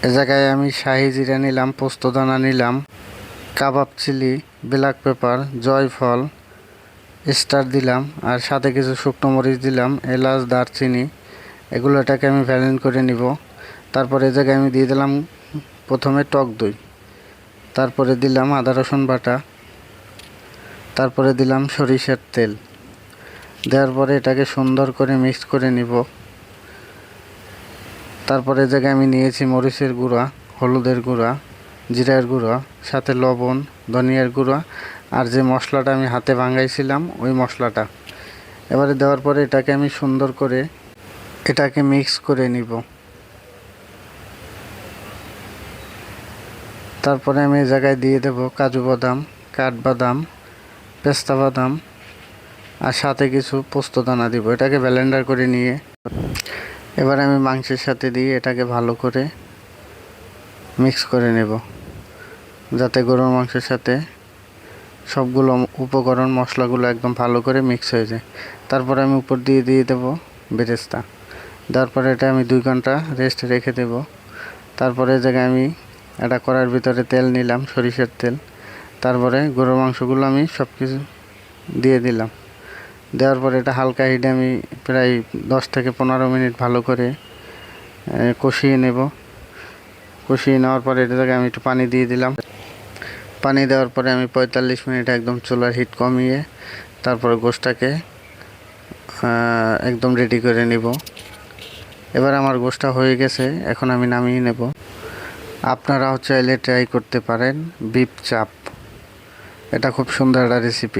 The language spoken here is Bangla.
এ জায়গায় আমি শাহি জিরা নিলাম, পোস্তদানা নিলাম, কাবাব চিলি, ব্ল্যাক পেপার, জয়ফল, স্টার দিলাম, আর সাথে কিছু শুকনো মরিচ দিলাম, এলাচ, দারচিনি। এটাকে আমি ব্লেন্ড করে নিব। তারপরে এ জায়গায় আমি দিয়ে দিলাম প্রথমে টক দই, তারপরে দিলাম আদা রসুন বাটা, তারপরে দিলাম সরিষার তেল। দেওয়ার পরে এটাকে সুন্দর করে মিক্স করে নিব। তারপরে এ জায়গায় আমি নিয়েছি মরিচের গুঁড়া, হলুদের গুঁড়া, জিরার গুঁড়া, সাথে লবণ, ধনিয়ার গুঁড়া, আর যে মশলাটা আমি হাতে ভাঙাইছিলাম ওই মশলাটা। এবারে দেওয়ার পরে এটাকে আমি সুন্দর করে মিক্স করে নিব। তারপরে আমি এই জায়গায় দিয়ে দেব কাজু বাদাম, কাঠবাদাম, পেস্তা বাদাম, আর সাথে কিছু পোস্তদানা দিব। এটাকে ব্লেন্ডার করে নিয়ে এবার আমি মাংসের সাথে দিয়ে এটাকে ভালো করে মিক্স করে নেব, যাতে গরুর মাংসের সাথে সবগুলো উপকরণ মশলাগুলো একদম ভালো করে মিক্স হয়ে যায়। তারপরে আমি উপর দিয়ে দেব বেরেস্তা। দেওয়ার পরে এটা আমি 2 ঘন্টা রেস্ট রেখে দেব। তারপরে জায়গায় আমি এটা করার ভিতরে তেল নিলাম, সরিষার তেল। তারপরে গরুর মাংসগুলো আমি সব কিছু দিয়ে দিলাম। দেওয়ার পরে এটা হালকা হিটে আমি প্রায় 10 থেকে 15 মিনিট ভালো করে কষিয়ে নেব। কষিয়ে নেওয়ার পরে এটা থেকে আমি একটু পানি দিয়ে দিলাম। পানি দেওয়ার পরে আমি 45 মিনিট একদম চুলার হিট কমিয়ে তারপরে গোশটাকে একদম রেডি করে নিব। এবার আমার গোশটা হয়ে গেছে, এখন আমি নামিয়ে নেব। আপনারাও চাইলে ট্রাই করতে পারেন বিফ চাপ। এটা খুব সুন্দর একটা রেসিপি।